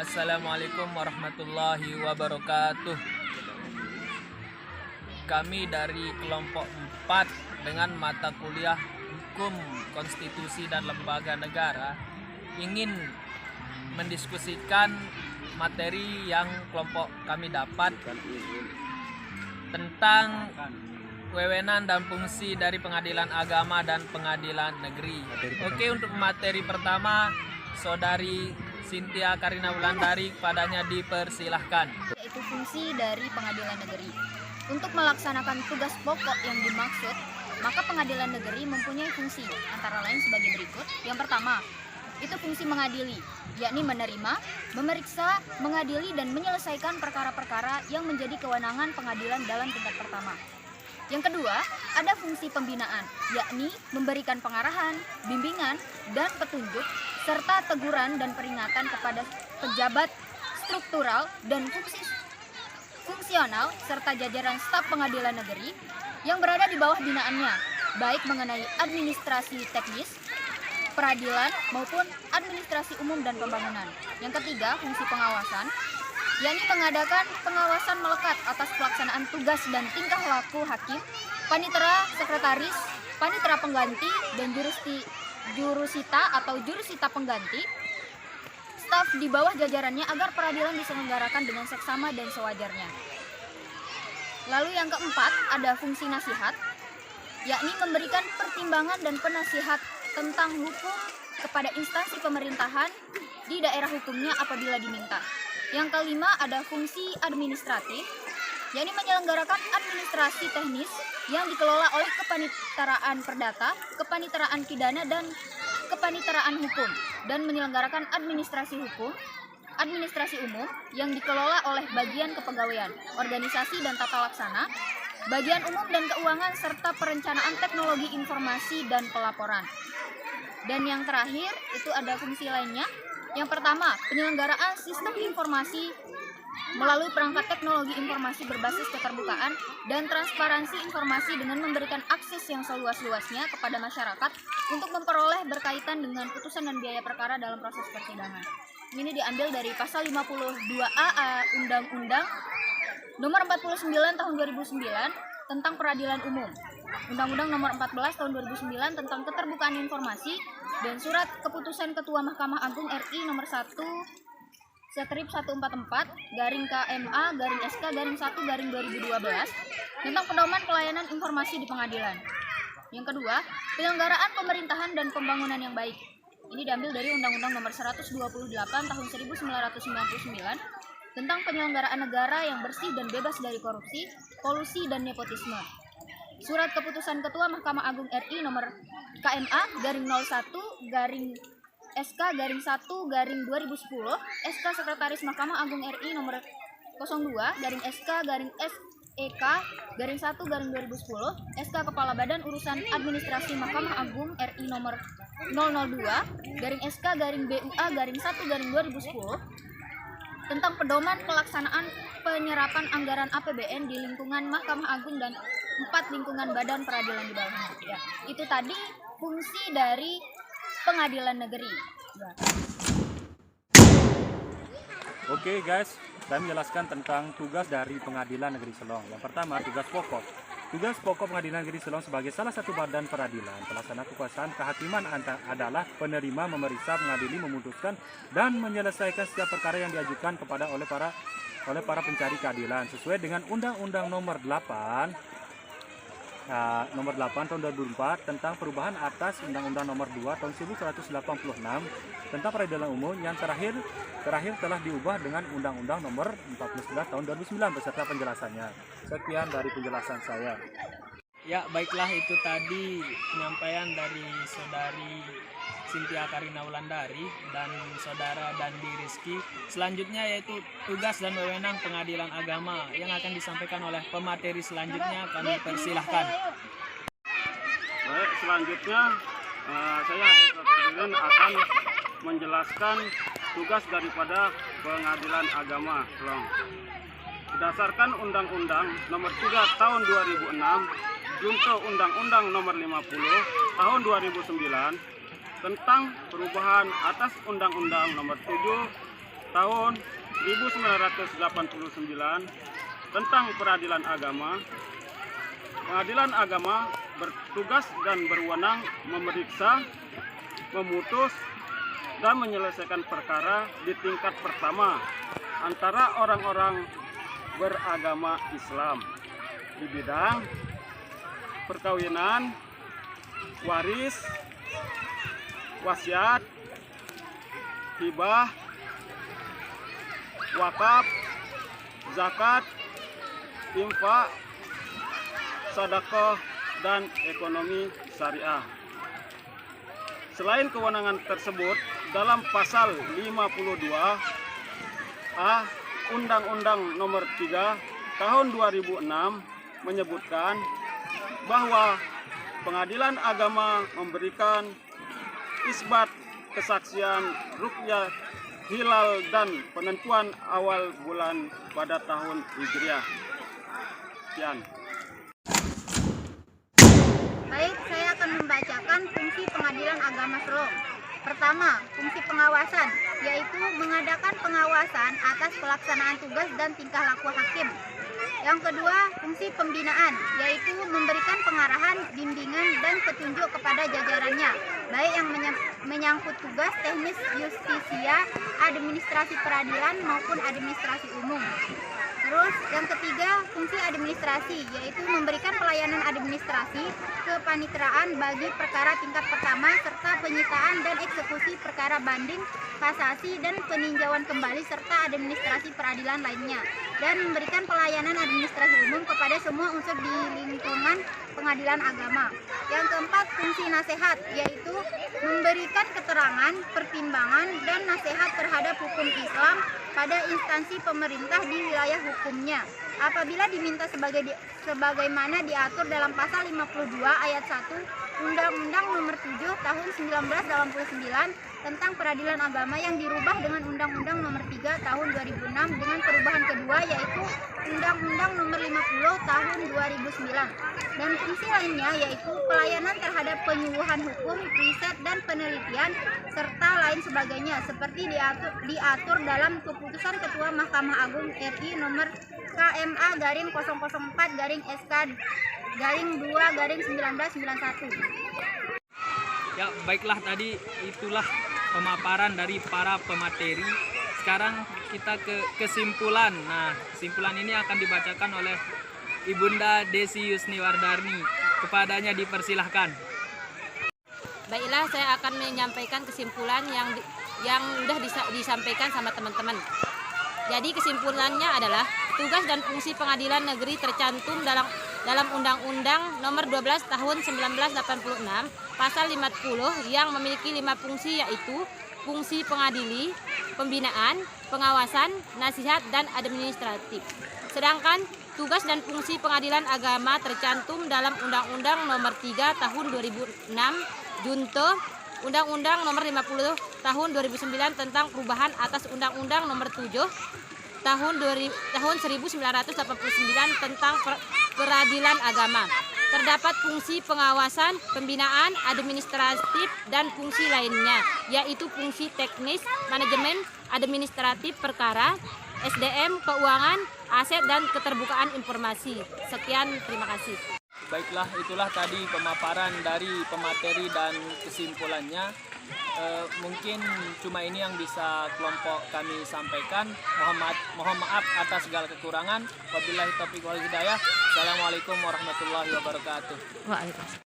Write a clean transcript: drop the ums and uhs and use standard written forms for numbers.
Assalamualaikum warahmatullahi wabarakatuh. Kami dari kelompok 4 dengan mata kuliah Hukum, Konstitusi dan Lembaga Negara ingin mendiskusikan materi yang kelompok kami dapat tentang wewenang dan fungsi dari pengadilan agama dan pengadilan negeri. Oke, untuk materi pertama, Saudari Cynthia Karina Wulandari, padanya dipersilahkan. Yaitu fungsi dari pengadilan negeri. Untuk melaksanakan tugas pokok yang dimaksud, maka pengadilan negeri mempunyai fungsi antara lain sebagai berikut. Yang pertama, itu fungsi mengadili, yakni menerima, memeriksa, mengadili, dan menyelesaikan perkara-perkara yang menjadi kewenangan pengadilan dalam tingkat pertama. Yang kedua, ada fungsi pembinaan, yakni memberikan pengarahan, bimbingan, dan petunjuk, serta teguran dan peringatan kepada pejabat struktural dan fungsional, serta jajaran staf pengadilan negeri yang berada di bawah binaannya, baik mengenai administrasi teknis, peradilan, maupun administrasi umum dan pembangunan. Yang ketiga, fungsi pengawasan, yakni mengadakan pengawasan melekat atas pelaksanaan tugas dan tingkah laku hakim, panitera, sekretaris, panitera pengganti, dan jurusita atau jurusita pengganti, staf di bawah jajarannya agar peradilan diselenggarakan dengan seksama dan sewajarnya. Lalu yang keempat, ada fungsi nasihat, yakni memberikan pertimbangan dan penasihat tentang hukum kepada instansi pemerintahan di daerah hukumnya apabila diminta. Yang kelima, ada fungsi administratif, yakni menyelenggarakan administrasi teknis yang dikelola oleh kepaniteraan perdata, kepaniteraan pidana, dan kepaniteraan hukum, dan menyelenggarakan administrasi hukum, administrasi umum yang dikelola oleh bagian kepegawaian, organisasi dan tata laksana, bagian umum dan keuangan, serta perencanaan teknologi informasi dan pelaporan. Dan yang terakhir, itu ada fungsi lainnya. Yang pertama, penyelenggaraan sistem informasi melalui perangkat teknologi informasi berbasis keterbukaan dan transparansi informasi dengan memberikan akses yang seluas-luasnya kepada masyarakat untuk memperoleh berkaitan dengan putusan dan biaya perkara dalam proses persidangan. Ini diambil dari pasal 52A Undang-Undang Nomor 49 Tahun 2009 tentang Peradilan Umum, Undang-Undang Nomor 14 Tahun 2009 tentang Keterbukaan Informasi, dan Surat Keputusan Ketua Mahkamah Agung RI Nomor 1/144-KMA-SK-1/2012 tentang pedoman pelayanan informasi di pengadilan. Yang kedua, penyelenggaraan pemerintahan dan pembangunan yang baik. Ini diambil dari Undang-Undang Nomor 128 Tahun 1999 tentang penyelenggaraan negara yang bersih dan bebas dari korupsi, kolusi, dan nepotisme. Surat Keputusan Ketua Mahkamah Agung RI Nomor KMA-01-SK-1/2010, SK Sekretaris Mahkamah Agung RI Nomor 02-SK-SEK-1/2010, SK Kepala Badan Urusan Administrasi Mahkamah Agung RI Nomor 002-SK-BUA-1/2010 tentang pedoman pelaksanaan penyerapan anggaran APBN di lingkungan Mahkamah Agung dan 4 lingkungan badan peradilan di bawahnya. Ya, itu tadi fungsi dari pengadilan negeri. Ya. Oke guys, saya menjelaskan tentang tugas dari Pengadilan Negeri Selong. Yang pertama, tugas pokok. Tugas pokok Pengadilan Negeri Selong sebagai salah satu badan peradilan, pelaksana kekuasaan kehakiman adalah penerima, memeriksa, mengadili, memutuskan, dan menyelesaikan setiap perkara yang diajukan kepada oleh para pencari keadilan sesuai dengan Undang-Undang Nomor 8 tahun 2004 tentang perubahan atas Undang-Undang Nomor 2 tahun 1986 tentang peradilan umum yang terakhir telah diubah dengan Undang-Undang Nomor 14 tahun 2009 beserta penjelasannya. Sekian dari penjelasan saya. Ya, baiklah, itu tadi penyampaian dari Saudari Cynthia Karina Wulandari dan Saudara Dandi Rizky. Selanjutnya yaitu tugas dan wewenang pengadilan agama yang akan disampaikan oleh pemateri selanjutnya. Kami persilahkan. Baik, selanjutnya saya akan menjelaskan tugas daripada pengadilan agama Selong. Berdasarkan Undang-Undang Nomor 3 Tahun 2006, junto Undang-Undang Nomor 50 Tahun 2009 tentang perubahan atas Undang-Undang Nomor 7 tahun 1989 tentang peradilan agama. Pengadilan agama bertugas dan berwenang memeriksa, memutus, dan menyelesaikan perkara di tingkat pertama antara orang-orang beragama Islam di bidang perkawinan, waris, wasiat, hibah, wakaf, zakat, infak, sedekah, dan ekonomi syariah. Selain kewenangan tersebut, dalam pasal 52A Undang-Undang Nomor 3 Tahun 2006 menyebutkan bahwa pengadilan agama memberikan isbat kesaksian ruqyah hilal dan penentuan awal bulan pada tahun Hijriah. Sekian. Baik, saya akan membacakan fungsi pengadilan agama Selong. Pertama, fungsi pengawasan, yaitu mengadakan pengawasan atas pelaksanaan tugas dan tingkah laku hakim. Yang kedua, fungsi pembinaan, yaitu memberikan pengarahan, bimbingan, dan petunjuk kepada jajarannya, baik yang menyangkut tugas teknis justisia, administrasi peradilan, maupun administrasi umum. Terus yang ketiga, fungsi administrasi, yaitu memberikan pelayanan administrasi, kepaniteraan bagi perkara tingkat pertama, serta penyitaan dan eksekusi perkara banding, kasasi, dan peninjauan kembali, serta administrasi peradilan lainnya, dan memberikan pelayanan administrasi umum kepada semua unsur di lingkungan pengadilan agama. Yang keempat, fungsi nasihat, yaitu memberikan keterangan, pertimbangan, dan nasihat terhadap hukum Islam pada instansi pemerintah di wilayah hukumnya, apabila diminta sebagaimana diatur dalam pasal 52 ayat 1 Undang-Undang Nomor 7 Tahun 1989 tentang peradilan agama yang dirubah dengan Undang-Undang Nomor 3 Tahun 2006 dengan perubahan kedua, yaitu Undang-Undang Nomor 50 Tahun 2009. Dan fungsi lainnya yaitu pelayanan terhadap penyuluhan hukum, riset, dan penelitian, serta lain sebagainya, seperti diatur dalam keputusan Ketua Mahkamah Agung RI Nomor KMA/004/SK/2/1991. Ya, baiklah, tadi itulah pemaparan dari para pemateri. Sekarang kita ke kesimpulan. Nah, kesimpulan ini akan dibacakan oleh Ibunda Desi Yusniwardani. Kepadanya dipersilahkan. Baiklah, saya akan menyampaikan kesimpulan yang sudah disampaikan sama teman-teman. Jadi kesimpulannya adalah tugas dan fungsi pengadilan negeri tercantum dalam Undang-Undang Nomor 12 Tahun 1986 Pasal 50 yang memiliki 5 fungsi, yaitu fungsi pengadili, pembinaan, pengawasan, nasihat, dan administratif. Sedangkan tugas dan fungsi pengadilan agama tercantum dalam Undang-Undang Nomor 3 Tahun 2006 Junto Undang-Undang Nomor 50 Tahun 2009 tentang perubahan atas Undang-Undang Nomor 7 Tahun 1989 tentang peradilan agama. Terdapat fungsi pengawasan, pembinaan, administratif, dan fungsi lainnya, yaitu fungsi teknis, manajemen, administratif perkara, SDM, keuangan, aset, dan keterbukaan informasi. Sekian, terima kasih. Baiklah, itulah tadi pemaparan dari pemateri dan kesimpulannya. Mungkin cuma ini yang bisa kelompok kami sampaikan. Mohon maaf atas segala kekurangan. Wabillahi taufiq wal hidayah. Assalamualaikum warahmatullahi wabarakatuh. Waalaikumsalam.